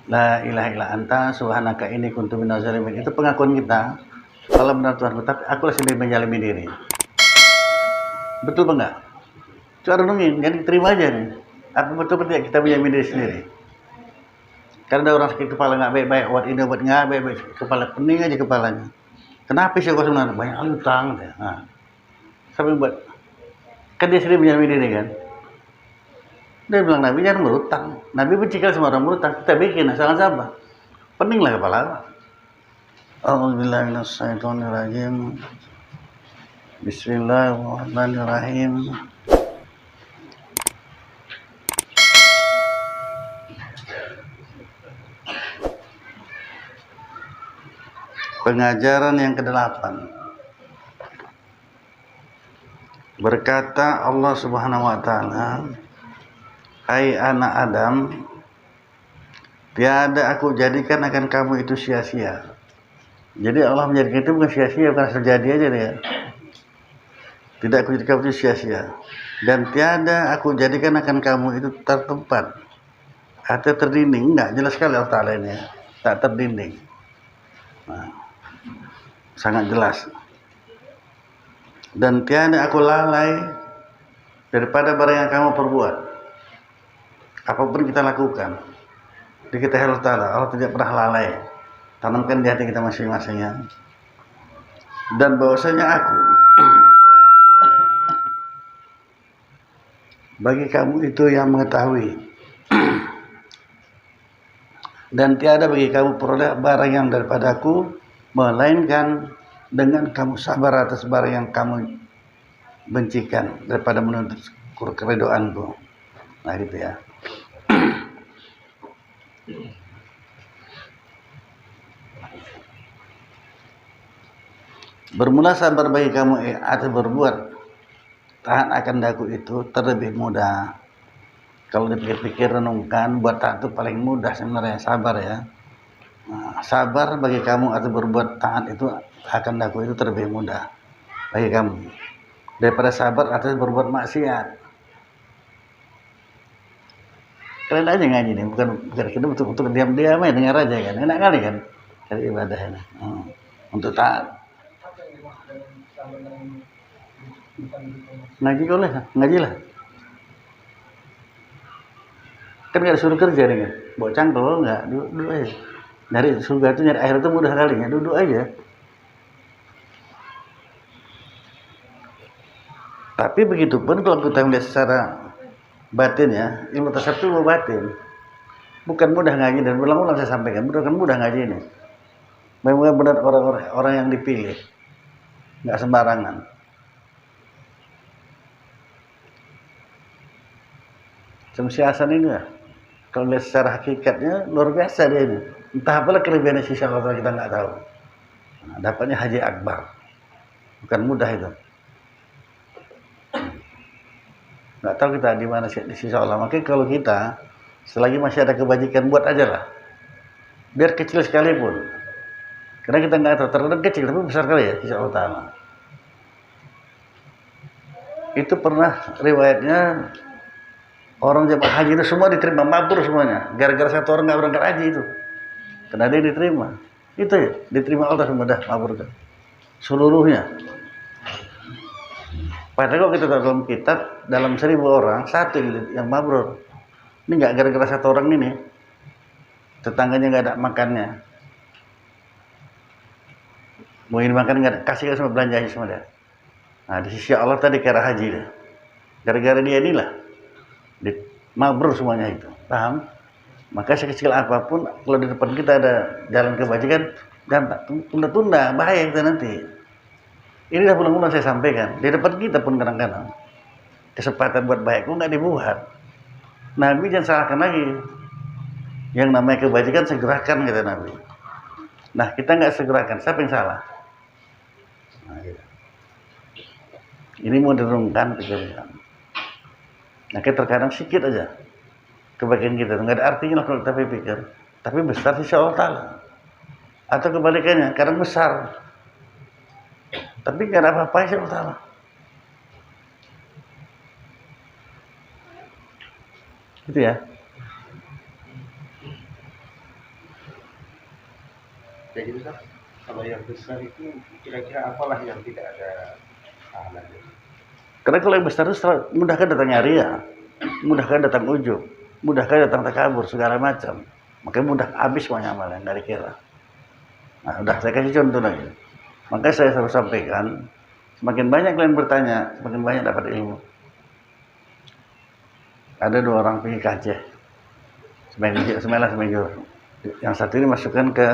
La ilaha illa anta subhanaka inni kuntu minaz zalimin. Itu pengakuan kita. Allah benar Tuhanku, tapi aku sendiri menjalimi diri. Betul apa enggak? Coba renungin, jadi terima aja nih. Apa betul-betul kita menjalimi diri sendiri? Karena ada orang sakit kepala nggak baik-baik, obat ini obat nggak baik-baik, kepala pening aja kepalanya. Kenapa sih kok sebenarnya banyak utang? Nah, sampai buat kan dia sendiri menjalimi diri kan. Dia bilang Nabi jangan berutang. Nabi benci kali sama orang berutang. Kita bikin asal apa? Peninglah kepala. A'udzubillahi minasyaitonirrajim. Bismillahirrahmanirrahim. Pengajaran yang ke-8. Berkata Allah Subhanahu wa taala, "Hai anak Adam, tiada aku jadikan akan kamu itu sia-sia." Jadi Allah menjadikan itu bukan sia-sia, bukan terjadi aja dia. Tidak aku jadikan itu sia-sia. Dan tiada aku jadikan akan kamu itu tertempat atau terdinding. Enggak, jelas sekali Allah Ta'ala ini ya. Tak terdinding. Nah, sangat jelas. Dan tiada aku lalai daripada barang yang kamu perbuat. Apapun kita lakukan, di kita Allah Ta'ala, Allah tidak pernah lalai. Tanamkan di hati kita masing-masing ya. Dan bahwasanya aku bagi kamu itu yang mengetahui. Dan tiada bagi kamu peroleh barang yang daripadaku, melainkan dengan kamu sabar atas barang yang kamu bencikan daripada menuntut keredoanku. Nah gitu ya. Bermula sabar bagi kamu atau berbuat tahan akan daku itu terlebih mudah. Kalau dipikir-pikir renungkan, buat tahan itu paling mudah sebenarnya, sabar ya. Nah, sabar bagi kamu atau berbuat tahan itu akan daku itu terlebih mudah bagi kamu daripada sabar atau berbuat maksiat. Kalian aja ngaji nih, bukan kita untuk diam-diam aja dengar aja kan, enak kali kan cari ibadah ini. Untuk taat. Ngaji boleh, ngaji lah. Kan nggak disuruh kerja nih kan, bawa cangkul nggak, duduk aja. Nyari surga itu, nyari air itu mudah kali ya, duduk aja. Tapi begitu pun kalau kita melihat secara batin ya, ilmu tasawuf itu batin. Bukan mudah ngaji, dan berulang-ulang saya sampaikan, bukan mudah ngaji ini. Memang benar orang yang dipilih, nggak sembarangan. Si Hasan ini ya, kalau lihat secara hakikatnya luar biasa dia ini. Entah apalah kelebihannya si Allah kita nggak tahu. Nah, dapatnya haji akbar, bukan mudah itu. Nggak tahu kita di mana di sisi Allah. Makanya kalau kita selagi masih ada kebajikan, buat aja lah, biar kecil sekalipun. Karena kita nggak tahu, terkadang kecil tapi besar kali ya sisi Allah Ta'ala. Itu pernah riwayatnya, orang jemaah haji itu semua diterima, mabrur semuanya. Gara-gara satu orang nggak berangkat haji itu, karena dia diterima. Itu ya, diterima Allah semua, dah mabrur kan seluruhnya. Padahal kalau kita tahu dalam kitab, dalam 1000 orang, satu yang mabrur. Ini nggak gara-gara satu orang ini, tetangganya nggak ada makannya. Mau ini makan nggak ada, kasih semua, belanja semua dah. Nah di sisi Allah tadi kira haji dah. Gara-gara dia inilah, mabrur semuanya itu, paham? Maka sekecil apapun, kalau di depan kita ada jalan kebajikan, jangan tunda-tunda, bahaya kita nanti. Ini dah ulang-ulang saya sampaikan, di depan kita pun kadang-kadang kesempatan buat baik pun nggak dibuat. Nabi jangan salahkan lagi. Yang namanya kebajikan segerakan, kata Nabi. Nah kita nggak segerakan, siapa yang salah? Nah, gitu. Ini mau direnungkan, pikirkan. Nah terkadang sedikit aja kebaikan kita, nggak ada artinya kalau kita pikir, tapi besar sisi Allah Ta'ala. Atau kebalikannya, kadang besar tapi nggak ada apa-apa sih Allah Ta'ala. Gitu ya. Jadi Ustaz, kalau yang besar itu kira-kira apalah yang tidak ada pahalanya? Karena kalau yang besar itu mudahkan datangnya ria, mudahkan datang ujub, mudahkan datang takabur, segala macam. Makanya mudah habis semuanya amalan, nggak dikira. Nah, udah saya kasih contoh lagi. Makanya saya selalu sampaikan, semakin banyak kalian bertanya, semakin banyak dapat ilmu. Ada 2 orang pergi ke Aceh, semelah semejur. Yang satu ini masukkan ke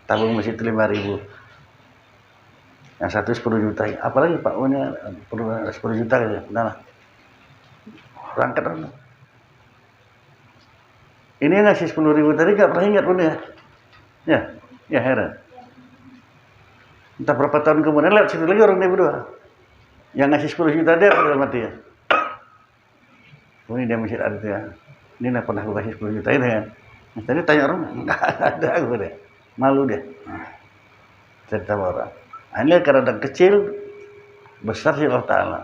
tabung masjid 5.000. Yang satu 10 juta. Apalagi Pak ini perlu 10 juta gitu. Udah lah. Berangkat dong. Ini yang ngasih 10.000 tadi gak pernah ingat pun ya. Ya heran. Entah berapa tahun kemudian lewat situ lagi orang dia berdua. Yang ngasih 10 juta dia pada mati ya. Oh, ini dia masjid ada ya. Ini nak pernah aku kasih 10 juta itu kan. Tadi tanya orang, nggak ada aku deh. Malu deh. Cerita orang. Ini karena kecil, besar sih Allah Ta'ala.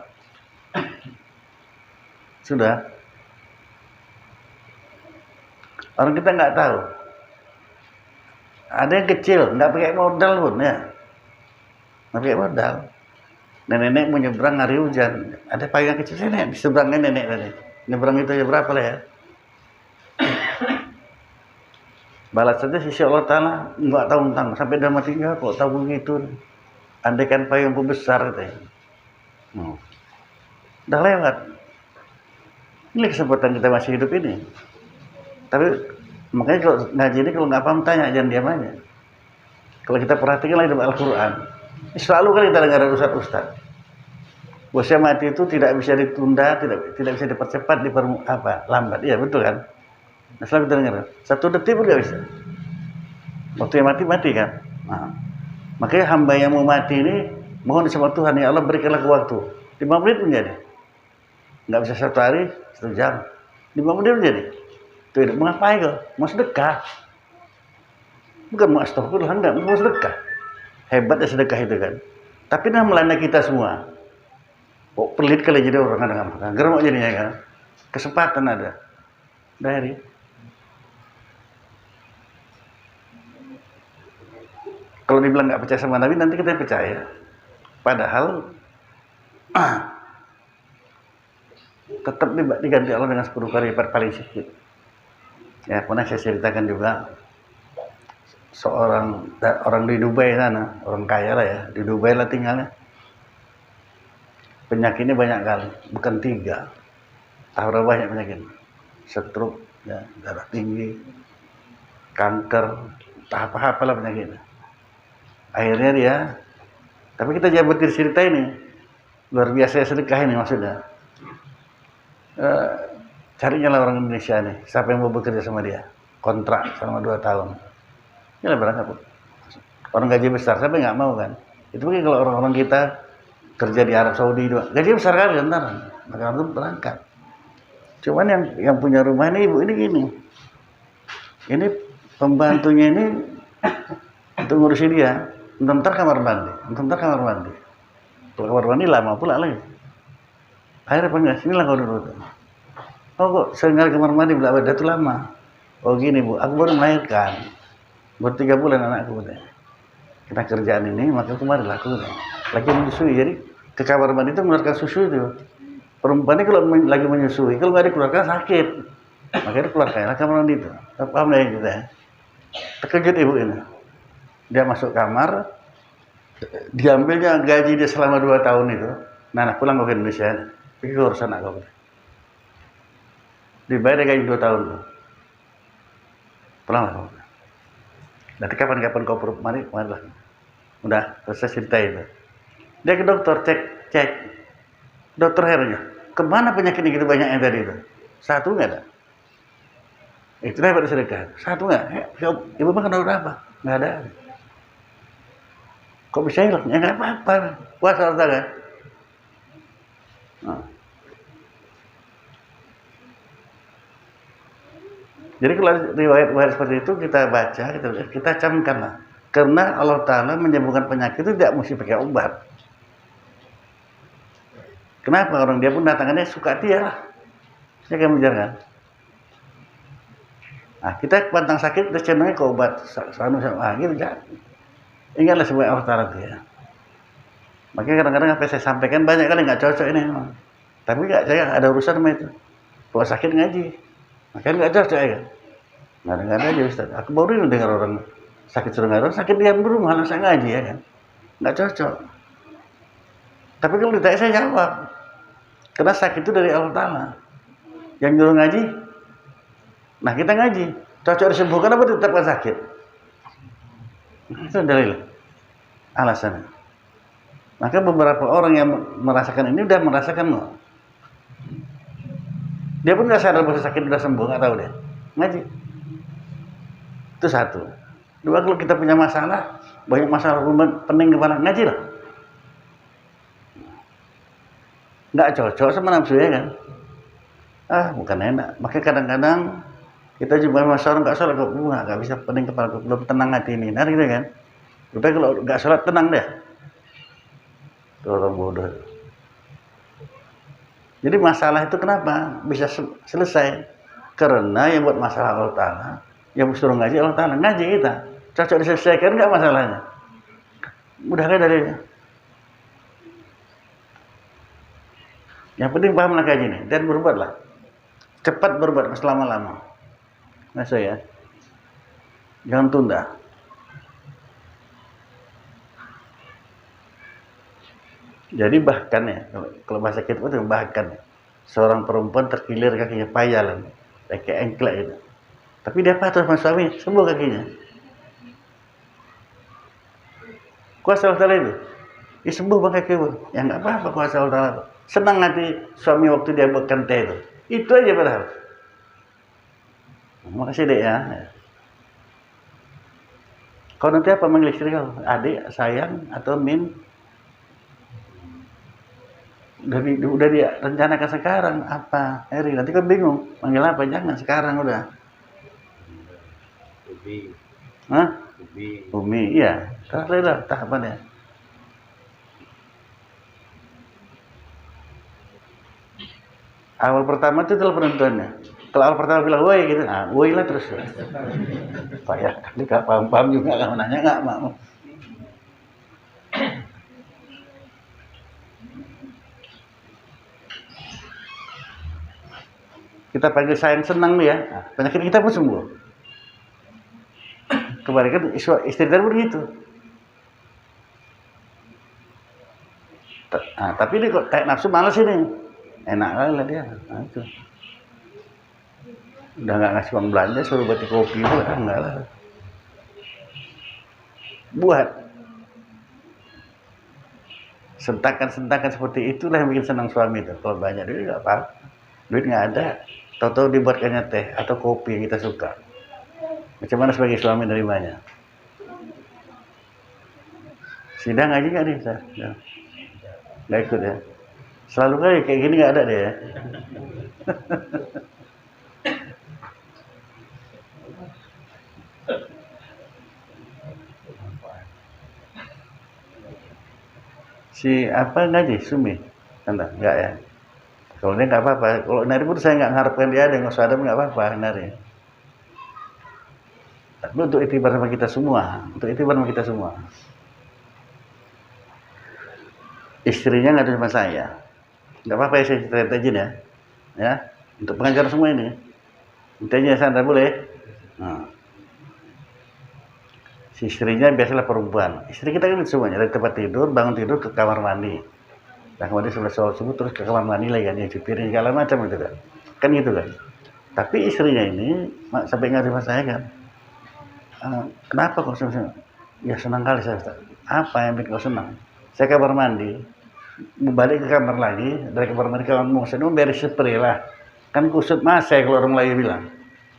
Sudah. Orang kita nggak tahu. Ada yang kecil, nggak pakai modal pun ya. Nggak pakai modal. Nenek mau nyebrang hari hujan. Ada payung kecil sini, di seberangnya nenek tadi. Nyebrang itu aja berapa lah ya. Balas saja sisi Allah Ta'ala nggak tahu tentang sampai dalam hatinya kok tahu begitu. Andaikan payung besar katanya. Udah lewat. Ini kesempatan kita masih hidup ini. Tapi makanya kalau ngaji ini kalau nggak paham tanya, jangan diam aja. Kalau kita perhatikan lagi dalam Al-Quran, selalu kali kita dengar ustaz-ustaz. Usia mati itu tidak bisa ditunda, tidak bisa dipercepat, lambat. Iya betul kan? Nah, selalu kita dengar. 1 detik pun nggak bisa. Waktu yang mati kan. Nah, makanya hamba yang mau mati ini mohon sama Tuhan, ya Allah berikanlah waktu 5 menit menjadi. Nggak bisa 1 hari, 1 jam. 5 menit menjadi. Tuh, mau ngapain kok? Mau sedekah. Bukan mau astagfirullah, enggak, mau sedekah. Hebatnya sedekah itu kan. Tapi nah melanda kita semua. Kok pelit kali jadi orang kadang-kadang. Geremok jadinya kan. Kesempatan ada. Dari. Kalau dibilang nggak percaya sama Nabi, nanti kita percaya. Padahal tetap diganti Allah dengan 10 kali lipat paling sedikit. Ya, pernah saya ceritakan juga orang di Dubai sana, orang kaya lah ya, di Dubai lah tinggalnya. Penyakitnya banyak kali, bukan 3. Tahu berapa banyak penyakit? Stroke, ya, darah tinggi, kanker, apa lah penyakitnya. Akhirnya dia, tapi kita jangan berkir cerita ini, luar biasa sedekah ini maksudnya. Carinya lah orang Indonesia nih, siapa yang mau bekerja sama dia, kontrak selama 2 tahun. Ini lah berangkat. Orang gaji besar, siapa yang nggak mau kan? Itu mungkin kalau orang-orang kita kerja di Arab Saudi juga, gaji besar kali ntar, maka itu berangkat. Cuman yang punya rumah ini ibu ini gini, ini pembantunya ini untuk ngurusin dia, ntar kamar mandi. Kalau kamar mandi lama pula lagi. Akhirnya panggil, sinilah kau dulu. Oh kok sehingga kamar mandi belakang itu lama. Oh gini bu, aku baru melahirkan, baru 3 bulan anakku. Kita kerjaan ini, maka kemarin lah aku lagi menyusui. Jadi ke kamar mandi itu mengeluarkan susu itu. Perempuan ini kalau lagi menyusui, kalau nggak dikeluarkan sakit. Makanya dikeluarkan kamar mandi itu. Paham ya kita? Terkejut ibu ini. Dia masuk kamar, diambilnya gaji dia selama 2 tahun itu. Nah, pulang ke Indonesia, pergi ke urusan anak kau. Dibayar gaji 2 tahun tuh. Pulang lah kau. Nanti kapan-kapan kau perlu mari lah. Udah selesai cerita itu. Dia ke dokter cek. Dokter herannya, kemana penyakit gitu banyaknya tadi itu? 1 nggak ada. Itu hebat sedekah. 1 nggak? Ibu makan berapa? Nggak ada. Kok bisa hilang? Ya nggak apa-apa. Puasa kan? Nah. Jadi kalau riwayat seperti itu kita baca, kita camkan lah. Karena Allah Ta'ala menyembuhkan penyakit itu tidak mesti pakai obat. Kenapa? Orang dia pun datangannya suka dia lah. Saya akan menjalankan. Nah, kita pantang sakit, kita cenderungnya ke obat. Gitu, Ingatlah sebagai Allah Ta'ala itu ya. Makanya kadang-kadang apa yang saya sampaikan banyak kali nggak cocok ini memang. Tapi nggak, saya ada urusan sama itu. Kalau sakit ngaji, makanya nggak cocok ya. Kadang-kadang aja Ustaz, aku baru ini dengar orang sakit suruh ngaji, sakit diam di rumah, langsung ngaji ya kan. Nggak cocok. Tapi kalau ditanya saya jawab. Karena sakit itu dari Allah Ta'ala. Yang nyuruh ngaji, nah kita ngaji. Cocok disembuhkan apa ditetapkan sakit? Itu dalil. Alasannya. Maka beberapa orang yang merasakan ini udah merasakan loh. Dia pun nggak sadar bahwa sakit udah sembuh, nggak tahu dia. Ngaji. Itu satu. Dua, kalau kita punya masalah, banyak masalah pening kepala, ngaji lah. Nggak cocok sama nafsu ya kan? Bukan enak. Makanya kadang-kadang kita jumpa masalah nggak sholat kok, nggak bisa pening kepala, belum tenang hati ini, nah gitu kan? Tapi kalau nggak sholat tenang deh. Itu orang bodoh. Jadi masalah itu kenapa bisa selesai? Karena yang buat masalah Allah Ta'ala, yang suruh ngaji Allah Ta'ala, ngaji kita. Cocok diselesaikan nggak masalahnya? Mudah kan dalilnya? Yang penting pahamlah kaji ini dan berbuatlah. Cepat berbuat, selama-lama. Nah saya, jangan tunda. Jadi bahkan ya, kalau bahasa kita itu bahkan seorang perempuan terkilir kakinya payalan, kayak engklek gitu. Tapi dia patuh sama suami, sembuh kakinya. Kuasa Allah Ta'ala itu, sembuh bang kaki itu. Ya nggak apa-apa kuasa Allah Ta'ala. Senang hati suami waktu dia buatkan teh itu. Itu aja padahal. Makasih dek ya. Kau nanti apa manggil istri kau? Adik, sayang, atau min? Udah dia rencanakan sekarang apa? Eri, nanti kan bingung. Manggil apa? Jangan sekarang udah. Umi. Hah? Umi. Umi, iya. Terus tahapannya. Awal pertama itu adalah penentuannya. Kalau awal pertama bilang woi gitu, woi lah terus. Pak ya, dia nggak paham juga, kalau nanya nggak mau. Kita panggil sayang senang nih ya, penyakit kita pun sembuh. Kemarin kan istri tadi begitu. Tapi ini kok kayak nafsu malas ini. Enak kali lah dia. Itu. Udah nggak ngasih uang belanja, suruh buat kopi pun enggak lah. Buat. Sentakan-sentakan seperti itulah yang bikin senang suami itu. Kalau banyak duit nggak apa-apa. Duit nggak ada. Tahu-tahu dibuatkannya teh atau kopi yang kita suka. Macam mana sebagai suami nerimanya? Sidang aja nggak nih? Nggak ikut ya? Selalu kali kayak gini nggak ada deh ya? Si apa ngaji? Sumi? Enggak ya? Kalau dia nggak apa-apa. Kalau nari pun saya nggak mengharapkan dia ada, nggak usah ada, nggak apa-apa nari. Tapi untuk itibar sama kita semua, Istrinya nggak ada sama saya. Nggak apa-apa ya, saya cerita aja ya. Untuk pengajar semua ini. Intinya saya boleh. Nah. Si istrinya biasalah perempuan. Istri kita kan semuanya dari tempat tidur, bangun tidur ke kamar mandi. Nah kemudian setelah sholat subuh terus ke kamar mandi lagi kan, nyuci piring segala macam gitu kan. Kan gitu kan. Tapi istrinya ini sampai nggak sama saya kan. Kenapa kok senang? Ya senang kali saya. Apa yang bikin kau senang? Saya kamar mandi, balik ke kamar lagi, dari kamar mandi ke kamar mau beres spray lah. Kan kusut mas saya kalau orang Melayu bilang.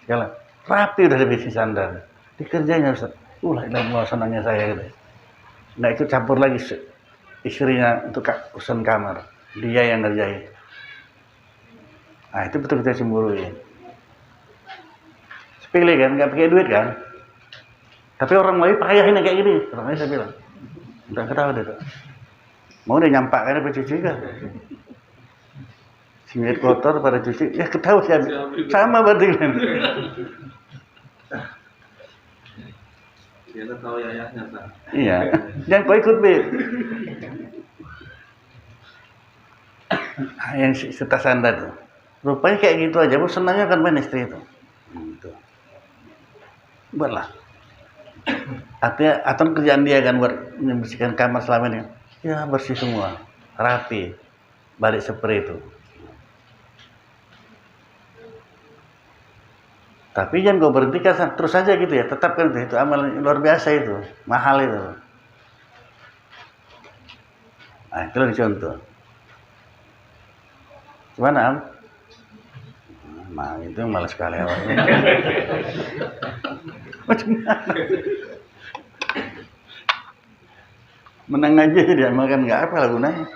Segala rapi udah lebih sandar. Dikerjanya Ustaz. Lah senangnya saya gitu. Nah itu campur lagi istrinya untuk urusan kamar. Dia yang ngerjain. Nah itu betul-betul cemburu ya. Sepele kan, nggak pakai duit kan. Tapi orang Melayu payah ini kayak gini. Orangnya saya bilang. Udah ketawa deh tuh. Mau dia nyampakkan apa cuci kan? Singit kotor pada cuci. Ya ketawa sih. Sama berarti kan. Dia tahu ayahnya tak. Iya, jangan kau ikut Bib. Yang setas Anda tuh, rupanya kayak gitu aja. Bu senangnya kan main istri itu. Gitu. Buatlah. Artinya atau kerjaan dia kan buat membersihkan kamar selama ini. Ya bersih semua, rapi, balik seperti itu. Tapi jangan kau berhentikan terus saja gitu ya, tetapkan itu amal luar biasa itu, mahal itu. Nah, itu lebih contoh. Gimana Am? Nah, itu malas sekali awalnya. Macam mana? Menang aja dia makan nggak apa lah gunanya.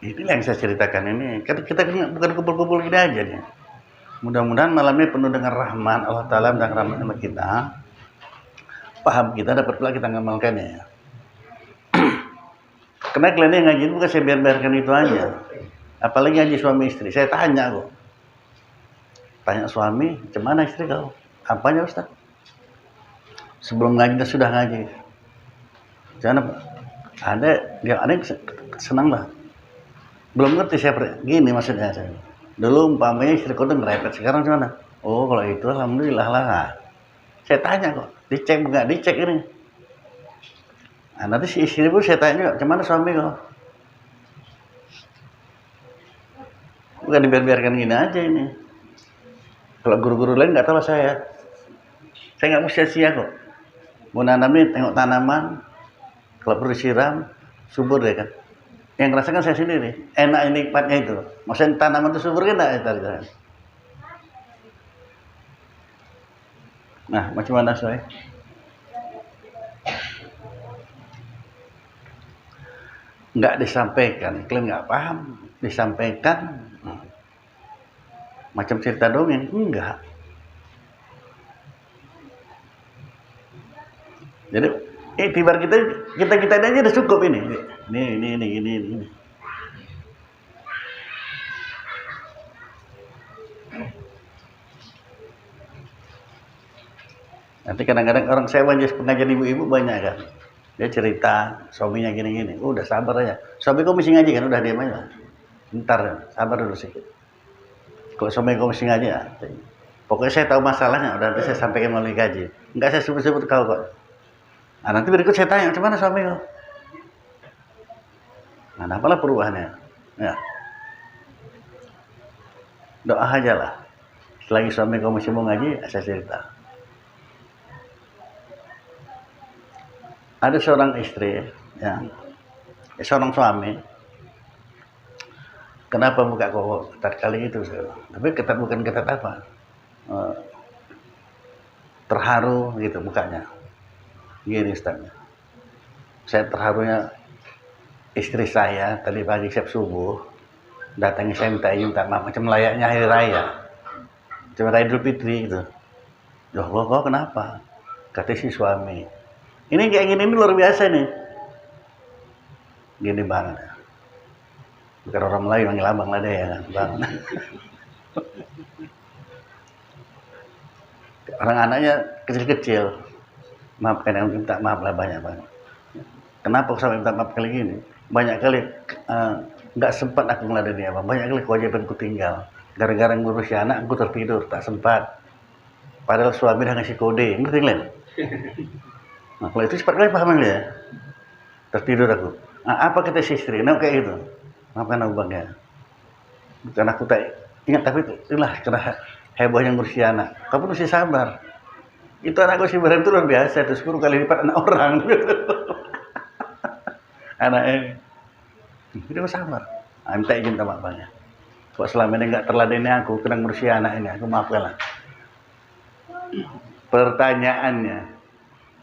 Inilah yang saya ceritakan ini. Kita bukan kumpul-kumpul gini aja nih. Mudah-mudahan malam ini penuh dengan rahmat Allah Ta'ala dan rahmat sama kita. Paham kita dapat pula kita ngamalkannya ya. Karena kalian yang ngaji bukan saya biarkan itu aja. Apalagi ngaji suami istri. Saya tanya kok. Tanya suami, gimana istri kau? Apanya Ustaz? Sebelum ngaji kita sudah ngaji. Jangan apa? Ada yang senang lah. Belum ngerti saya gini maksudnya saya. Dulu umpamanya istri kau tuh ngerepet, sekarang gimana? Oh kalau itu alhamdulillah lah. Saya tanya kok, dicek nggak dicek ini. Nah, nanti si istri pun saya tanya, gimana suami kau? Bukan dibiarkan gini aja ini. Kalau guru-guru lain nggak tahu saya nggak mau sia-sia kok. Mau nanam nih, tengok tanaman, kalau perlu disiram, subur deh kan. Yang ngerasakan saya sendiri, enak nikmatnya itu. Maksudnya tanaman itu subur kan enggak? Nah, macam mana Soe? Nggak disampaikan, kalian nggak paham, disampaikan macam cerita dongeng, enggak. Jadi tibar kita aja udah cukup ini. Ini. Nanti kadang-kadang orang saya pengajian ibu-ibu banyak kan. Dia cerita suaminya gini-gini. Udah sabar aja. Suami kau mesti ngaji kan? Udah diam aja. Bentar, sabar dulu sedikit. Kalau suami kau mesti ngaji ya. Pokoknya saya tahu masalahnya. Udah nanti saya sampaikan melalui gaji. Enggak saya sebut-sebut kau kok. Nah, nanti berikut saya tanya, macam mana suami kau? Nah, apalah perubahannya? Ya. Doa aja lah. Selagi suami kau masih mau ngaji, saya cerita. Ada seorang istri, ya, seorang suami. Kenapa muka kau ketat kali itu? Tapi ketat bukan ketat apa? Terharu gitu mukanya. Gini Ustaz. Saya terharunya istri saya tadi pagi siap subuh datangi saya minta maaf macam layaknya hari raya. Cuma raya Idul Fitri gitu. Ya Allah, kau kenapa? Kata si suami. Ini kayak gini ini luar biasa nih. Gini banget. Bukan orang Melayu manggil abang lah deh ya kan, bang. Orang anaknya kecil-kecil. Maafkan yang minta maaf lah banyak banget. Kenapa sampai minta maaf kali gini? Banyak kali nggak sempat aku meladeni abang. Banyak kali kewajiban ku tinggal. Gara-gara ngurus si anak, aku tertidur, tak sempat. Padahal suami udah ngasih kode, ngerti nggak? Nah, kalau itu cepat kali paham ya. Tertidur aku. Nah, apa kata si istri? Nah, kayak gitu. Maafkan aku bang ya. Bukan aku tak ingat, tapi itulah karena hebohnya ngurusi anak. Kamu mesti sabar. Itu anak gue si Ibrahim itu luar biasa. Itu 10 kali lipat anak orang. Anak ini. Dia sabar. Nah, minta izin sama abangnya. Kok selama ini nggak terladeni aku, kena ngurusi anak ini. Aku maafkanlah. Pertanyaannya,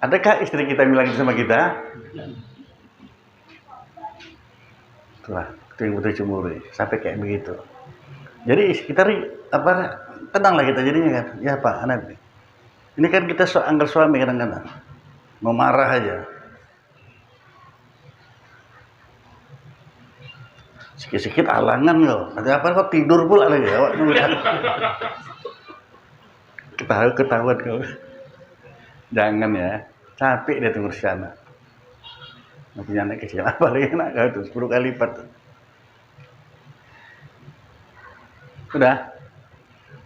adakah istri kita bilang itu sama kita? Itulah, itu yang betul cemburu. Sampai kayak begitu. Jadi kita tenanglah kita jadinya kan. Ya Pak, anak. Ini kan kita anggap suami kadang-kadang. Mau marah aja. Sikit-sikit alangan kau. Nanti apa kau tidur pula lagi awak ketahuan kau. Jangan ya, capek dia tunggu di sana. Nanti anak kecil apa lagi nak kau tuh 10 kali lipat. Udah.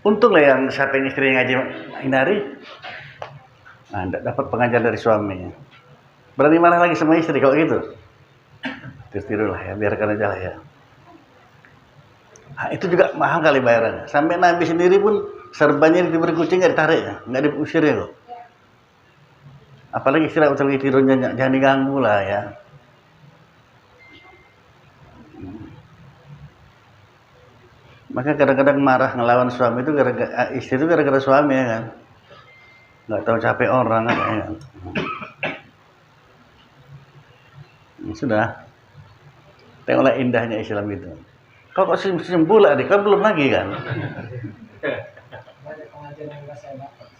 Untunglah yang siapa yang istri ngaji hindari. Nah, tidak dapat pengajaran dari suaminya. Berani marah lagi sama istri kalau gitu. Tidur-tidurlah ya, biarkan aja lah ya. Nah, itu juga mahal kali bayarannya. Sampai Nabi sendiri pun serbannya diberi kucing nggak ditarik ya, nggak diusir ya kok. Apalagi istirahat lagi tidurnya jangan diganggu lah ya. Maka kadang-kadang marah ngelawan suami itu gara-gara istri itu gara-gara suami ya kan. Nggak tahu capek orang kan ya. Sudah. Tengoklah indahnya Islam itu. Kau kok senyum pula adik, kau belum lagi kan?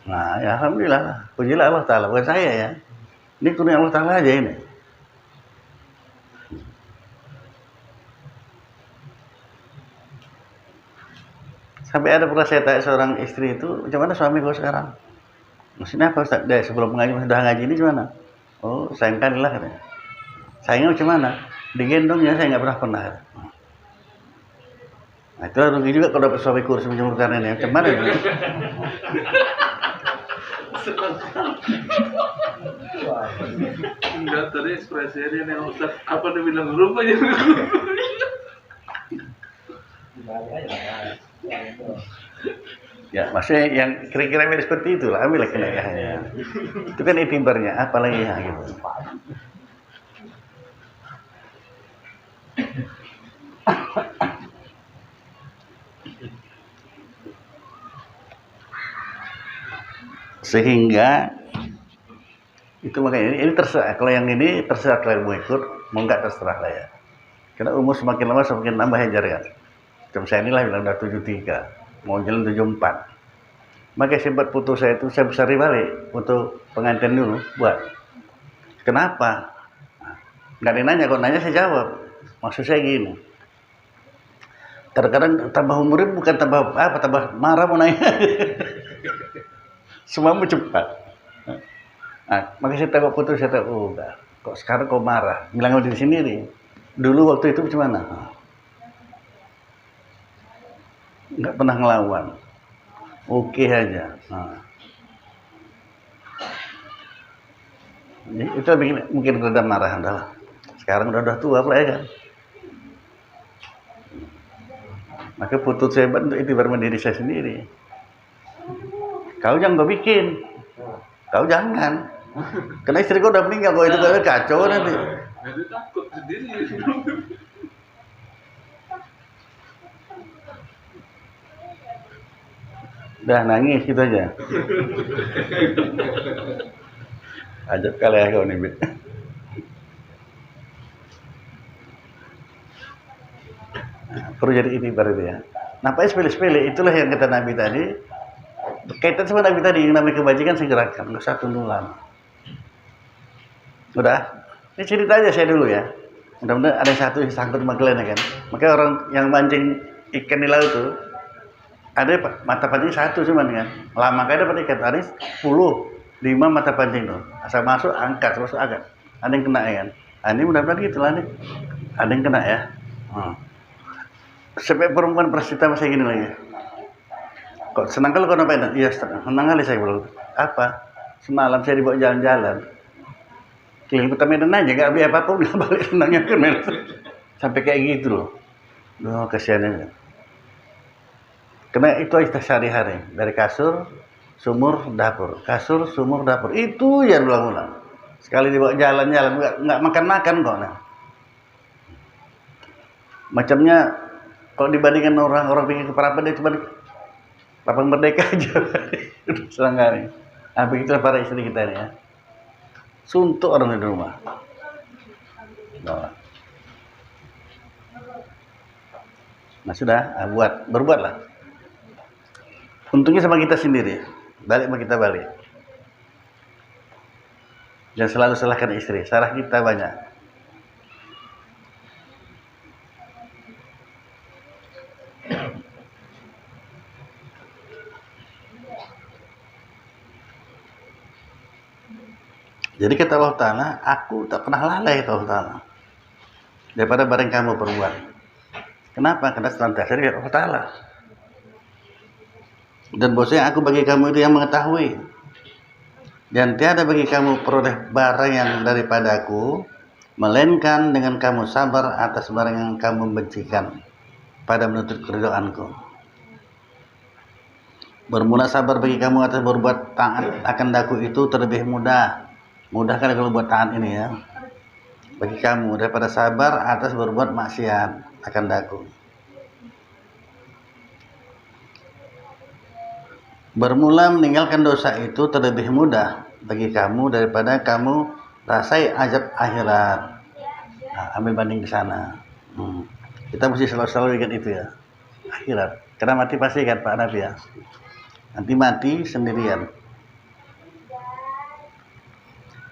Nah, ya alhamdulillah. Pujilah Allah Ta'ala, bukan saya ya. Ini kurnia Allah Ta'ala aja ini. Sampai ada pernah saya tanya seorang istri itu, macam mana suami kau sekarang? Maksudnya apa Ustaz? Dia sebelum mengaji, sudah ngaji ini gimana? Oh, sayangkanlah katanya. Sayangnya macam mana? Digendongnya saya nggak pernah. Nah, itu rugi juga kalau dapat suami kursi menjemur karena ini. Macam mana itu? Enggak, tadi ekspresinya yang Ustaz apa dia bilang rupanya. Ya, maksudnya yang kira-kira mirip seperti itulah, ambillah kenaikannya. Itu kan itibarnya, apalagi ya gitu. Sehingga itu makanya ini terserah. Kalau yang ini terserah kalian mau ikut, mau nggak terserah lah ya. Karena umur semakin lama semakin nambah hajar kan. Macam saya inilah bilang udah 73, mau jalan 74. Makanya saya buat putus saya itu saya besar balik untuk pengantin dulu buat. Kenapa? Nggak ada yang nanya, kalau nanya saya jawab. Maksud saya gini. Kadang-kadang tambah umurnya bukan tambah apa, tambah marah mau nanya. Semua cepat. Nah, makanya saya tengok putus saya tahu, oh, udah. Kok sekarang kau marah? Bilang diri sendiri. Dulu waktu itu gimana? Nggak pernah ngelawan. Oke aja. Nah. Itu mungkin reda marah adalah. Sekarang udah tua pula ya kan. Maka putus saya untuk itibar diri saya sendiri. Kau jangan kau bikin. Kau jangan. Karena istri kau udah meninggal, kau itu kacau nanti. Jadi takut sendiri. Udah nangis gitu aja. Ajab kali ya kau nih, Bit. Nah, perlu jadi itibar itu ya. Nampaknya sepele-sepele, itulah yang kata Nabi tadi. Kaitan sama Nabi tadi, yang namanya kebajikan segerakan, nggak usah tunggu lama. Udah, ini cerita aja saya dulu ya. Mudah-mudahan ada satu yang sangkut sama kalian ya kan. Makanya orang yang mancing ikan di laut tuh, ada mata pancing satu cuman kan. Lama kayak dapat ikan, ada 10, 5 mata pancing tuh. Asal masuk, angkat, terus angkat. Ada yang kena ya kan. Nah, ini mudah-mudahan gitu lah nih. Ada yang kena ya. Sampai perempuan persita masih gini lagi. Kok senang kalau kau ngapain? Iya senang kali saya bilang. Apa? Semalam saya dibawa jalan-jalan. Keliling kota Medan aja, nggak biar apa-apa, udah balik senangnya ke Medan. Sampai kayak gitu loh. Duh, kasihannya. Karena itu kita sehari-hari. Dari kasur, sumur, dapur. Kasur, sumur, dapur. Itu ya ulang-ulang. Sekali dibawa jalan-jalan, nggak makan-makan kok. Nah. Macamnya, kalau dibandingkan orang-orang pergi ke Parapat, dia cuma lapang merdeka aja. Udah senang kali. Nah, begitulah para istri kita ini ya. Suntuk orang di rumah. Nah sudah, berbuatlah. Untungnya sama kita sendiri. Balik sama kita balik. Jangan selalu salahkan istri. Salah kita banyak. Jadi kata Allah Ta'ala, aku tak pernah lalai, kata Allah Ta'ala, daripada barang kamu perbuat. Kenapa? Karena senantiasa dari Allah Ta'ala. Dan bahwasanya aku bagi kamu itu yang mengetahui, dan tiada bagi kamu peroleh barang yang daripada aku, melainkan dengan kamu sabar atas barang yang kamu bencikan pada menuntut keridhaanku. Bermula sabar bagi kamu atas berbuat taat akan daku itu terlebih mudah. Mudah kan kalau buat taat ini ya, bagi kamu daripada sabar atas berbuat maksiat akan daku. Bermula meninggalkan dosa itu terlebih mudah bagi kamu daripada kamu rasai azab akhirat. Nah, ambil banding di sana. Kita mesti selalu ingat itu ya, akhirat. Karena mati pasti kan Pak Nabi ya. Nanti mati sendirian.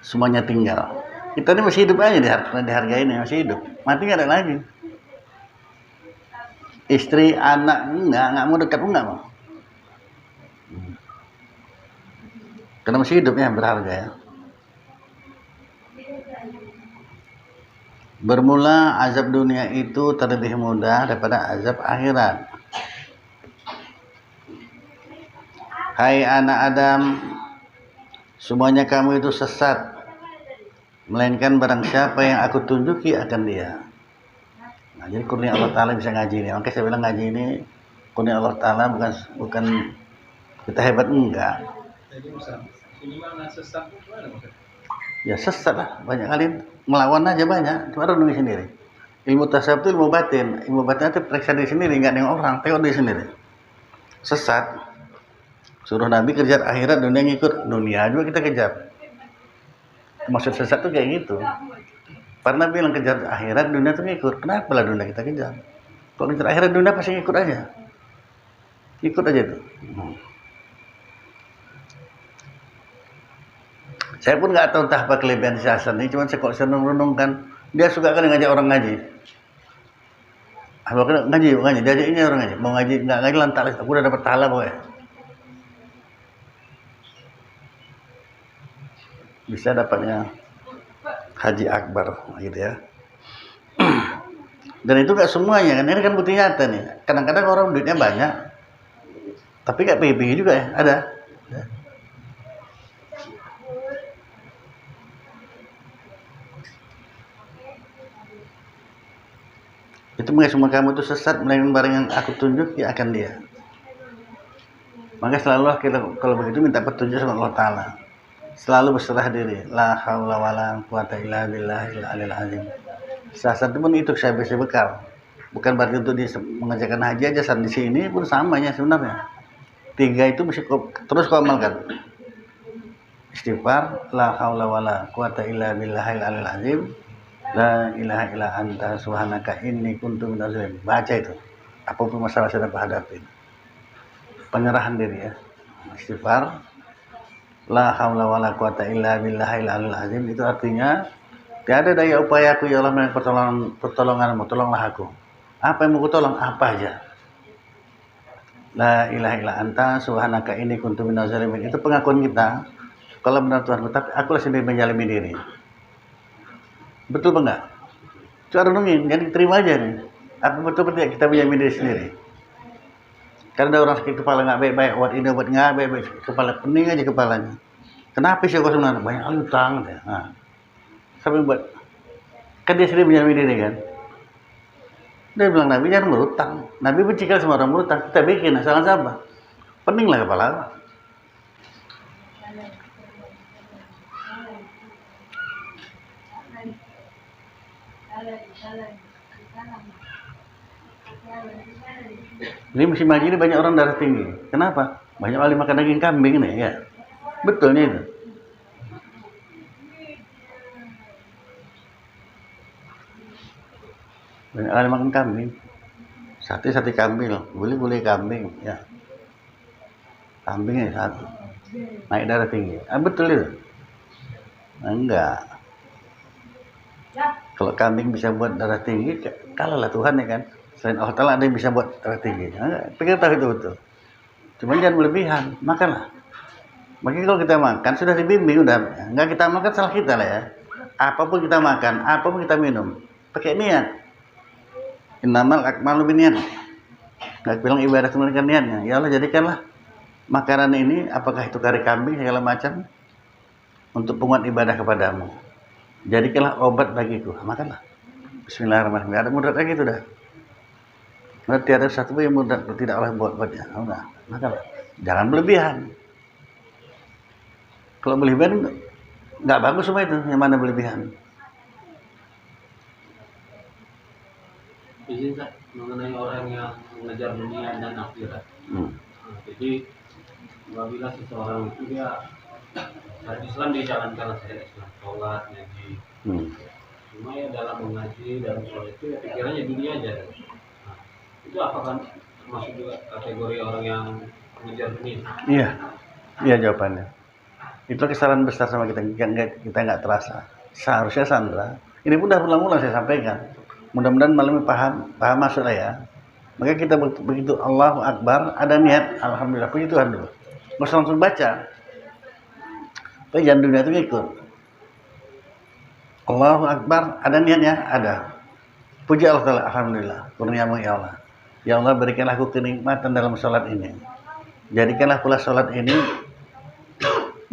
Semuanya tinggal. Kita ini masih hidup aja, dihargai ini masih hidup. Mati nggak ada lagi. Istri, anak nggak mau dekat pun nggak mau. Karena masih hidupnya berharga ya. Bermula azab dunia itu terlebih mudah daripada azab akhirat. Hai anak Adam, semuanya kamu itu sesat, melainkan barang siapa yang aku tunjuki akan dia. Nah, jadi kurnia Allah Ta'ala bisa ngaji ini. Makanya saya bilang ngaji ini kurnia Allah Ta'ala, bukan kita hebat, enggak. Jadi ini mana sesat gimana maksudnya? Ya sesat lah, banyak kali melawan aja banyak, cuma renungi sendiri. Ilmu tasawuf itu ilmu batin itu periksa diri sendiri, nggak nengok orang, tengok diri sendiri. Sesat, suruh Nabi kejar akhirat, dunia ngikut, dunia juga kita kejar. Maksud sesat tuh kayak gitu. Para Nabi bilang kejar akhirat, dunia tuh ngikut. Kenapa lah dunia kita kejar? Kalau kejar akhirat, dunia pasti ngikut aja. Ikut aja tuh. Saya pun nggak tahu entah apa kelebihan si Hasan ini, cuma saya kok renung-renungkan, dia suka kan ngajak orang ngaji. Ngaji, diajak ini orang ngaji, mau ngaji, nggak ngaji lantak, aku udah dapat pahala pokoknya. Bisa dapatnya haji akbar gitu ya. Dan itu nggak semuanya kan, ini kan bukti nyata nih. Kadang-kadang orang duitnya banyak, tapi nggak pergi-pergi juga ya, ada. Ya. Itu mengapa semua kamu itu sesat, melainkan barang yang aku tunjuk ya akan dia. Maka selalu kita kalau begitu minta petunjuk sama Allah Ta'ala. Selalu berserah diri. La haula wala quwata illa billahil aliyil azim. Salah satu pun itu saya bisa bekal. Bukan berarti untuk mengerjakan haji aja, di sini pun samanya sebenarnya. 3 itu mesti terus kau amalkan. Istighfar, la haula wala quwata illa billahil aliyil azim. La ilaha illa anta subhanaka inni kuntu minaz zalimin. Baca itu. Apapun masalah yang sedang hadapin. Penyerahan diri ya. Istighfar. La haula wala quwata illa billahil aliyil azim, itu artinya tiada daya upayaku ya Allah dengan pertolonganmu, tolonglah aku. Apa yang mau tolong? Apa aja. La ilaha illa anta subhanaka inni kuntu minaz zalimin. Itu pengakuan kita. Kalau benar Tuhanku, tapi akulah sendiri menjalimi diri. Betul enggak? Coba renungin, jadi terima aja nih. Apa betul-betul kita menjalimi diri sendiri? Karena ada orang sakit kepala nggak baik-baik, buat ini buat nggak baik-baik, kepala pening aja kepalanya. Kenapa sih kok sebenarnya? Banyak utang deh. Nah, sampai buat, kan dia sendiri menjalimi diri kan. Dia bilang Nabi jangan berutang. Nabi benci kan sama orang berutang. Kita bikin asal apa? Peninglah kepala. Ini musim haji ini banyak orang darah tinggi. Kenapa? Banyak kali makan daging kambing nih ya. Betulnya itu. Banyak kali makan kambing. Sate kambing loh. Gulai kambing ya. Kambingnya satu. Naik darah tinggi. Betul itu. Enggak. Kalau kambing bisa buat darah tinggi, kalahlah Tuhan ya kan. Selain Allah Ta'ala ada yang bisa buat darah tinggi. Pikir tahu itu betul. Cuma jangan berlebihan, makanlah. Makanya kalau kita makan sudah dibimbing, udah nggak kita makan salah kita lah ya. Apapun kita makan, apapun kita minum, pakai niat. Innamal a'malu binniyat. Nggak bilang ibadah cuma dengan niatnya. Ya Allah, jadikanlah makanan ini, apakah itu kari kambing segala macam, untuk penguat ibadah kepadamu. Jadikanlah obat bagiku. Makanlah. Bismillahirrahmanirrahim. Ada mudarat lagi itu dah. Berarti ada satu yang mudarat tidak oleh buat-buatnya. Enggak. Makanlah. Jangan berlebihan. Kalau berlebihan nggak bagus semua itu. Yang mana berlebihan? Izin Pak, mengenai orang yang mengejar dunia dan akhirat. Nah, jadi apabila seseorang itu dia dari Islam dia jalankan syariat Islam, sholat, ngaji. Cuma ya dalam mengaji dan sholat itu ya pikirannya dunia aja. Nah, itu apakah termasuk juga kategori orang yang mengejar dunia? Iya, iya jawabannya. Itu kesalahan besar sama kita nggak terasa. Seharusnya Sandra, ini pun udah ulang-ulang saya sampaikan. Mudah-mudahan malam ini paham masuk lah ya. Maka kita begitu Allahu Akbar, ada niat, alhamdulillah, puji Tuhan dulu. Nggak usah langsung baca. Tapi jangan dunia itu ngikut. Allahu Akbar, ada niatnya, ada. Puji Allah Ta'ala, alhamdulillah, kurniamu ya Allah. Ya Allah, berikanlah aku kenikmatan dalam sholat ini. Jadikanlah pula sholat ini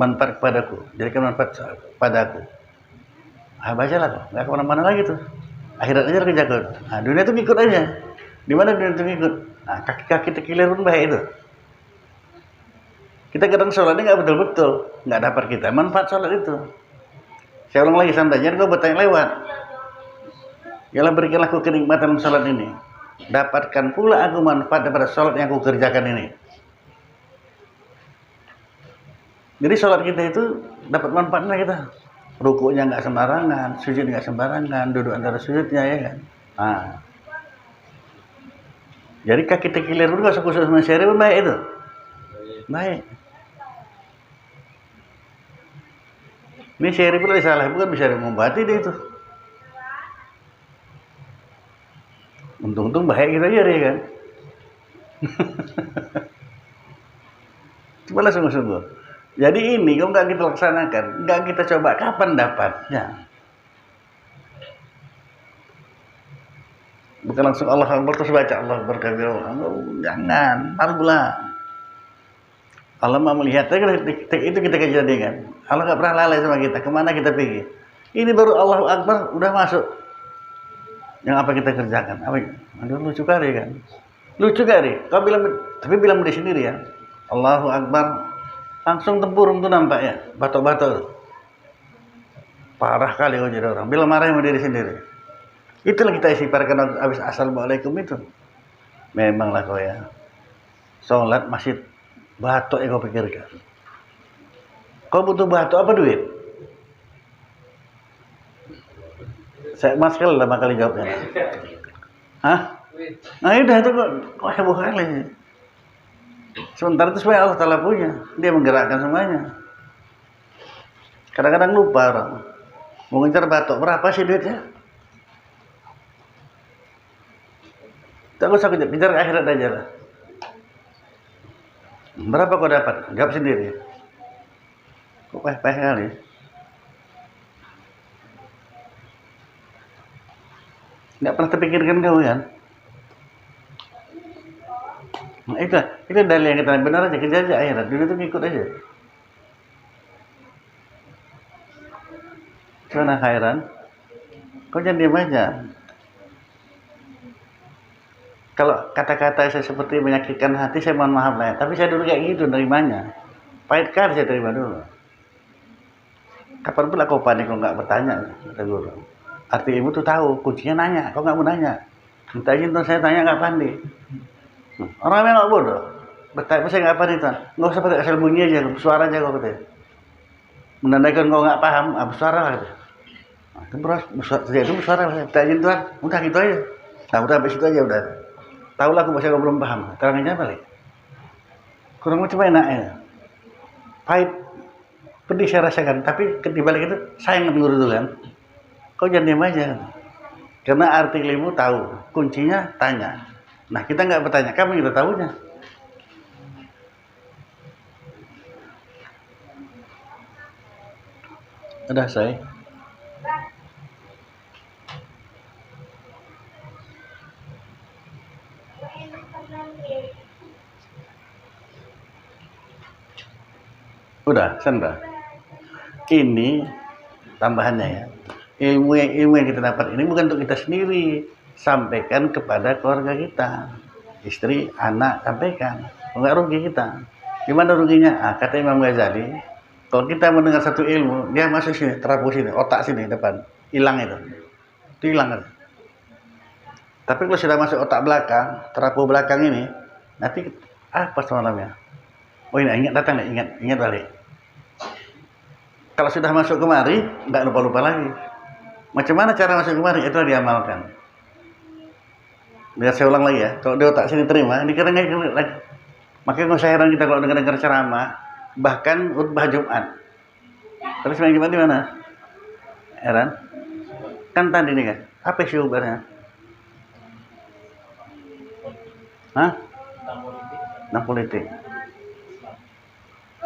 manfaat kepadaku, jadikan manfaat padaku. Bacalah kok, nggak kemana-mana lagi tuh. Akhirat aja kerja kok. Nah, dunia itu ngikut aja. Di mana dunia itu ngikut? Nah, kaki-kaki terkilir pun bahaya itu. Kita kadang sholatnya nggak betul-betul, nggak dapat kita manfaat sholat itu. Saya ulang lagi santai, jangan kau bertanya lewat. Yalah, berikanlah aku kenikmatan sholat ini. Dapatkan pula aku manfaat daripada sholat yang aku kerjakan ini. Jadi sholat kita itu dapat manfaatnya kita. Rukuknya nggak sembarangan, sujud nggak sembarangan, duduk antara sujudnya ya kan. Nah. Jadi kaki terkilir dulu nggak usah khusus sama syariat pun baik itu. Baik. Ini syariat pun salah, bukan bisa mengobati dia itu. Untung-untung baik kita aja ya kan. Coba sungguh-sungguh. Jadi ini kalau nggak kita laksanakan, nggak kita coba, kapan dapatnya? Bukan langsung Allah Akbar terus baca Allah Akbar kabir. Jangan, malah. Allah mau melihat, itu kita kejadian. Allah nggak pernah lalai sama kita. Kemana kita pergi? Ini baru Allahu Akbar udah masuk. Yang apa kita kerjakan? Apa? Aduh, lucu kali kan? Lucu kali. Kau bilang, tapi bilang di sendiri ya. Allahu Akbar. Langsung tempurung tuh nampak ya, batok-batok. Parah kali kau jadi orang. Bila marah sama diri sendiri. Itulah kita istighfarkan habis assalamualaikum itu. Memanglah kau ya. Sholat masih batok yang kau pikirkan. Kau butuh batok apa duit? Saya mas sekali lama kali jawabnya. Hah? Nah udah itu kok heboh kali. Sementara itu supaya Allah Ta'ala punya. Dia menggerakkan semuanya. Kadang-kadang lupa orang. Mau ngejar batok, berapa sih duitnya? Tak usah kejar akhirat aja lah. Berapa kau dapat? Jawab sendiri. Kok payah kali? Nggak pernah terpikirkan kau kan? Nah, itu dalil yang kita benar aja, kerja aja akhirat, dunia itu ngikut aja. Karena khairan, kau jangan diam aja. Kalau kata-kata saya seperti menyakitkan hati, saya mohon maaf lah ya. Tapi saya dulu kayak gitu nerimanya. Pahit kali saya terima dulu. Kapan pula kau panik kalau nggak bertanya, kata guru. Arti ibu tuh tahu, kuncinya nanya, kau nggak mau nanya. Minta izin tuh saya tanya nggak pandai. Orang yang nggak bodoh, bertanya saya nggak paham itu, nggak usah pakai asal bunyi aja, suara aja kau katanya. Menandakan kau nggak paham, bersuara lah katanya. Nah, itu bersuara, minta izin Tuhan, udah gitu aja. Nah udah habis itu aja udah. Tahu lah aku bahasa kau belum paham, terang aja balik. Kurang macam enak ya. Pahit, pedih saya rasakan, tapi dibalik itu sayang dengan guru dulu kan. Kau jangan diam aja, karena arti ilmu tahu, kuncinya tanya. Nah kita nggak bertanya, kamu kita tahunya. Udah saya. Udah, Sandra. Ini tambahannya ya. Ilmu yang kita dapat ini bukan untuk kita sendiri, sampaikan kepada keluarga kita, istri, anak, sampaikan. Enggak rugi kita. Gimana ruginya? Kata Imam Ghazali, kalau kita mendengar satu ilmu, dia masuk sini, terapus sini, otak sini depan, hilang itu hilang kan. Tapi kalau sudah masuk otak belakang, terapu belakang ini, nanti apa semalamnya? Oh ini ingat datang nih, ingat balik. Kalau sudah masuk kemari, nggak lupa lagi. Macam mana cara masuk kemari? Itu diamalkan. Biar saya ulang lagi ya. Kalau di otak sini terima, ini kadang lagi. Makanya nggak usah heran kita kalau dengar ceramah, bahkan khutbah Jumat. Terus yang Jumat di mana? Heran? Kan tadi nih kan. Apa sih ubarnya? Hah? Tentang politik.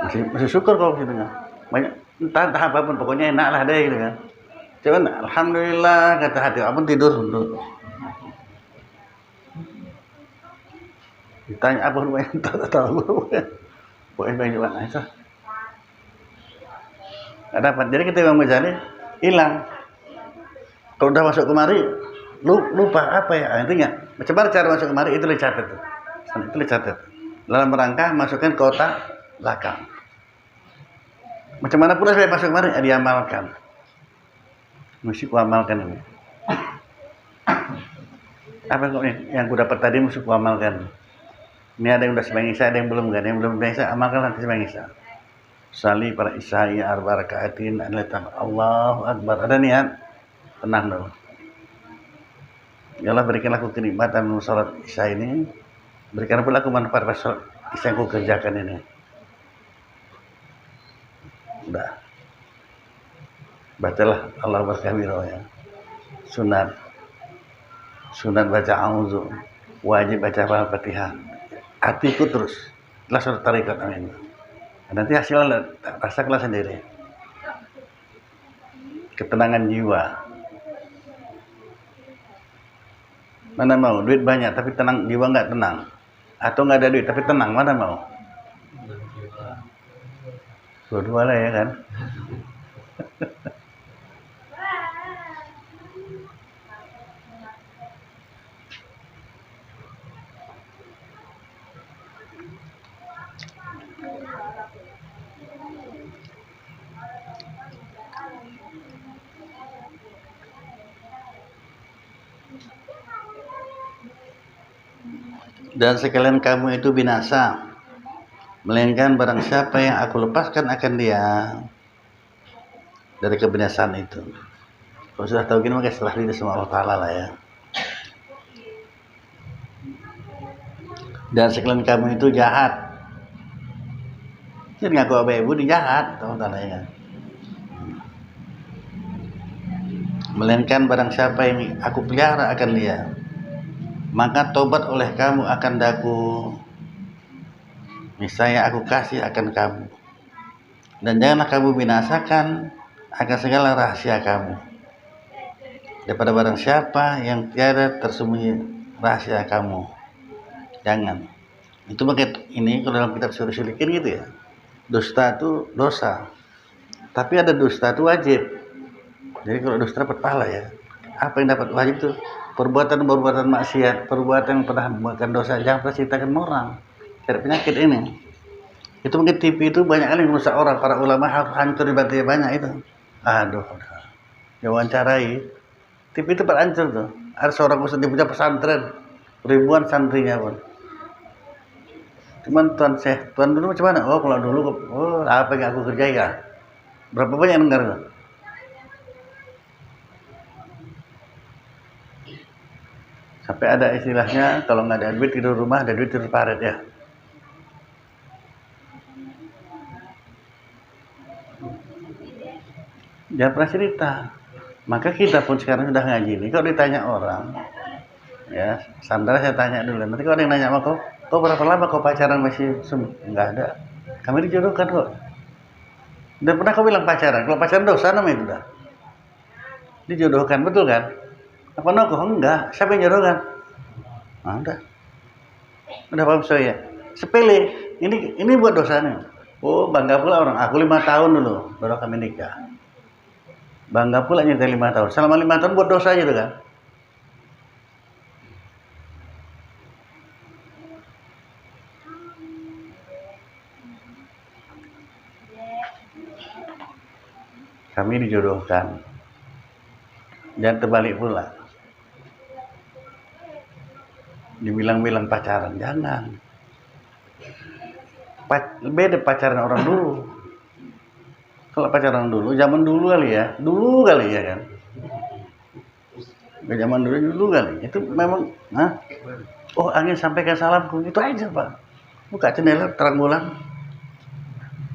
Masih syukur kalau gitu kan. Banyak entah apapun pokoknya enak lah deh gitu kan. Cuman alhamdulillah kata hati apapun tidur dulu. Ditanya apa rumahnya tak tahu. Pokoknya banyak banget itu. Nggak dapat. Jadi kita Imam Ghazali hilang. Kalau udah masuk kemari, lupa apa ya intinya. Macam mana cara masuk kemari itu dicatat tuh. Itu dicatat. Dalam rangka masukkan ke otak belakang. Macam mana pula saya masuk kemari diamalkan. Mesti ku amalkan ini. Apa yang ku dapat tadi mesti ku amalkan. Ini ada yang udah sembahyang isya, ada yang belum, ada yang belum sembahyang isya, amalkan nanti sembahyang isya. Sali para isya ya arba rakaatin anlatan Allahu Akbar. Ada niat, tenang dulu. Ya Allah berikanlah aku kenikmatan salat isya ini. Berikan pula aku manfaat pada salat isya yang ku kerjakan ini. Udah. Bacalah Allah berkabiro ya. Sunat baca auzu. Wajib baca Al-Fatihah. Hatiku terus. Itulah suatu tarikat amin. Nanti hasilnya rasakanlah sendiri. Ketenangan jiwa. Mana mau duit banyak tapi tenang jiwa nggak tenang. Atau nggak ada duit tapi tenang, mana mau? Dua-dua lah ya kan. Dan sekalian kamu itu binasa, melainkan barang siapa yang aku lepaskan akan dia dari kebinasaan itu. Kalau sudah tahu gini maka setelah diri sama Allah Ta'ala lah ya. Dan sekalian kamu itu jahat, jadi ngaku abu-abu di jahat, Allah Ta'ala ya. Melainkan barang siapa yang aku pelihara akan dia, maka tobat oleh kamu akan daku. Niscaya aku kasih akan kamu. Dan janganlah kamu binasakan akan segala rahasia kamu. Daripada barang siapa yang tiada tersembunyi rahasia kamu. Jangan. Itu pakai ini kalau dalam kitab Surah Syirikin gitu ya. Dusta itu dosa. Tapi ada dusta itu wajib. Jadi kalau dusta dapat pahala ya. Apa yang dapat wajib itu? Perbuatan maksiat, perbuatan yang pernah membuatkan dosa, jangan pernah ceritakan orang. Cari penyakit ini. Itu mungkin TV itu banyak kali merusak orang, para ulama hancur dibantai banyak itu. Aduh, diwawancarai. TV itu hancur tuh. Ada seorang ustaz di punya pesantren, ribuan santrinya pun. Cuman tuan dulu macam mana? Oh kalau dulu, apa yang aku kerjai ya? Berapa banyak yang dengar tuh? Sampai ada istilahnya kalau nggak ada duit tidur rumah, ada duit tidur paret ya. Jangan pernah cerita. Maka kita pun sekarang sudah ngaji nih. Kalau ditanya orang, ya Sandra saya tanya dulu. Nanti kalau ada yang nanya sama kau berapa lama kau pacaran masih nggak ada? Kami dijodohkan kok. Udah pernah kau bilang pacaran? Kalau pacaran dosa namanya itu dah. Dijodohkan, betul kan? Apa nokoh? Enggak. Siapa yang jodohkan? Ah, udah paham saya. Sepele. Ini buat dosanya. Oh, bangga pula orang. Aku 5 tahun dulu baru kami nikah. Bangga pula nyata 5 tahun. Selama 5 tahun buat dosa aja tuh kan? Kami dijodohkan. Dan terbalik pula. Dibilang-bilang pacaran, jangan. Beda pacaran orang dulu. Kalau pacaran dulu, zaman dulu kali ya kan. Zaman dulu kali. Itu memang, oh angin sampaikan salamku, itu aja Pak. Buka jendela terang bulan.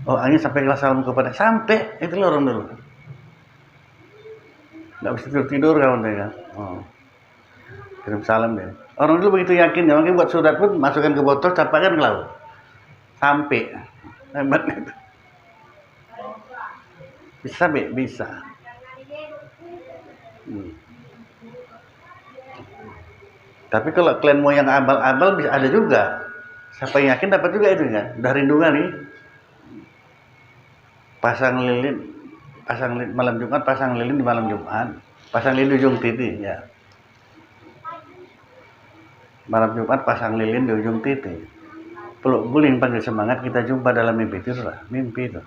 Oh angin sampaikan salam kepada, sampai itu orang dulu. Nggak bisa tidur kawan saya kan. Oh. Kirim salam deh. Orang dulu begitu yakin, ya, makanya buat surat pun masukkan ke botol, campakkan ke laut. Sampai. Hebat itu. Bisa, bisa. Tapi kalau kalian mau yang abal-abal bisa ada juga. Siapa yang yakin dapat juga itu kan. Udah rindu nih. Pasang lilin malam Jumat, pasang lilin di malam Jumat, pasang lilin di ujung titik ya. Malam Jumat pasang lilin di ujung titik. Peluk guling panggil semangat, kita jumpa dalam mimpi itu lah, mimpi itu.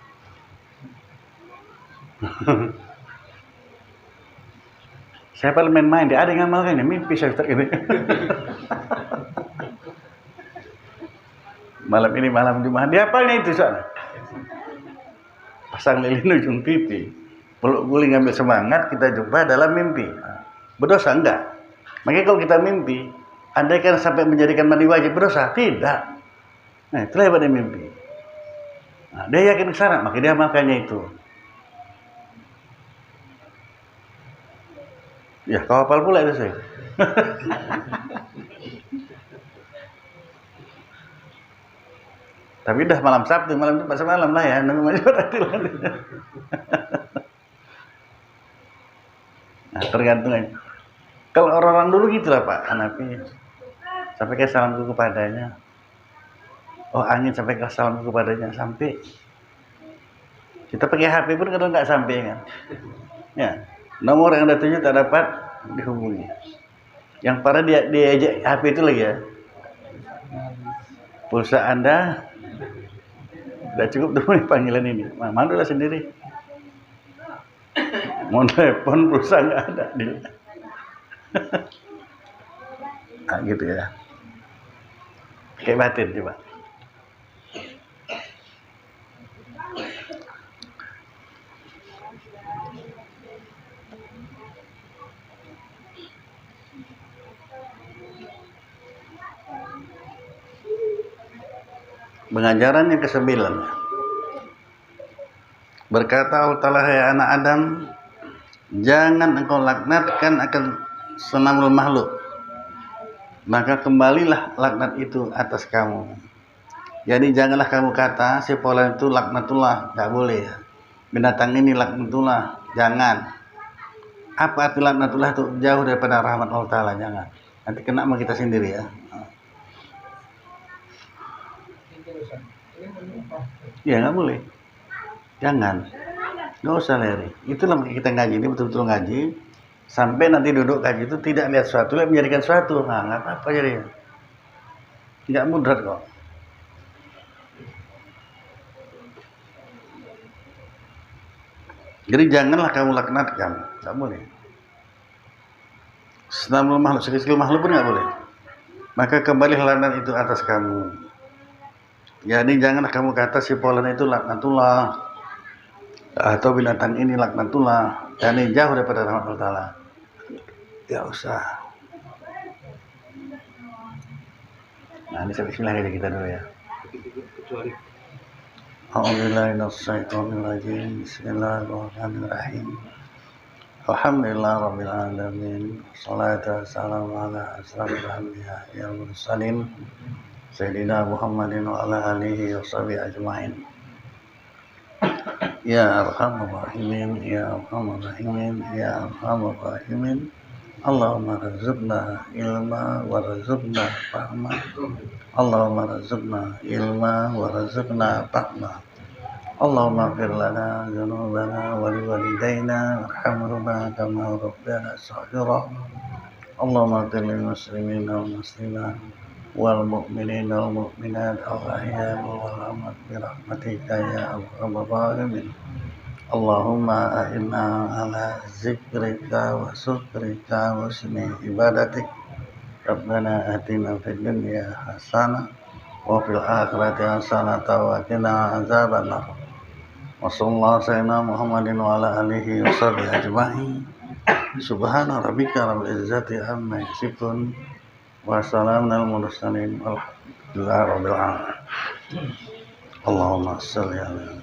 Siapa main-main dia ada yang ngamalkan ya, mimpi saya ini. Malam ini malam Jumat, dia apalnya itu soalnya. Pasang lilin di ujung titik, peluk guling ambil semangat, kita jumpa dalam mimpi. Berdosa enggak? Makanya kalau kita mimpi, andai kan sampai menjadikan mandi wajib, berdosa? Tidak. Nah itulah hebatnya mimpi. Nah, dia yakin ke sana, maka dia amalkannya itu. Ya kau hafal pula itu saya. Tapi udah malam Sabtu, malam Jumat semalam lah ya, nunggu berarti lah. Nah tergantung aja. Kalau orang-orang dulu gitulah Pak Hanafi, sampaikan salamku kepadanya. Oh angin sampaikan salamku kepadanya, sampai. Kita pakai HP pun kadang nggak sampai kan. Ya, nomor yang Anda tuju tak dapat dihubungi. Yang parah dia ejek HP itu lagi ya. Pulsa Anda udah cukup dulu nih panggilan ini. Mandulah sendiri. Mau telepon pulsa nggak ada. Nah, gitu ya. Kayak batin coba. Pengajaran yang ke-9. Berkata Allah Ta'ala, hai anak Adam, jangan engkau laknatkan akan senamul makhluk, maka kembalilah laknat itu atas kamu. Jadi janganlah kamu kata si fulan itu laknatullah, nggak boleh. Binatang ini laknatullah, jangan. Apa arti laknatullah itu? Jauh daripada rahmat Allah Ta'ala, jangan. Nanti kena sama kita sendiri ya. Ya nggak boleh, jangan, nggak usah lari. Itulah kita ngaji ini betul-betul ngaji sampai nanti duduk ngaji itu tidak lihat sesuatu, lihat menjadikan sesuatu. Nah nggak apa-apa jadi, nggak mudarat kok. Jadi janganlah kamu laknatkan, nggak boleh. Senamul makhluk, sekecil makhluk pun nggak boleh. Maka kembali laknat itu atas kamu. Jadi janganlah kamu kata si fulan itu laknatullah atau binatang ini laknatullah, yani jauh daripada rahmat Allah Ta'ala. Tidak usah. Nah ini bismillah aja kita dulu ya. A'udzubillahi minasyaitonir rajim. Bismillahirrahmanirrahim. Alhamdulillah rabbil alamin. Wassalatu wassalamu ala asrofil anbiya'i wal mursalin. Sayyidina Muhammadin wa ala alihi wa sahbihi ajma'in. Ya Arhamar Rahimin, Ya Arhamar Rahimin, Ya Arhamar Rahimin. Allahumma rizqna ilma wa rizqna fahma. Allahumma rizqna ilma wa rizqna fahma. Allahumma ighfir lana dhunubana wa liwalidayna warhamhuma kama rabbana saghira. Allahumma ighfir lil muslimina wal muslimat wal mu'minina wal mu'minat al-ahya'i wal amwat bi rahmatika ya arhamar rahimin. Allahumma a'inna ala zikrika wa syukrika wa husni ibadatik. Rabbana atina fid dunya hasanah wa fil akhirati hasanah wa qina azabannar. Wa sallallahu sayyidina Muhammadin wa ala alihi wa sahbihi ajma'in. Subhana rabbika rabbil izzati amma yasifun wa salamun alal mursalin walhamdulillahi rabbil alamin. Allahumma shalli ala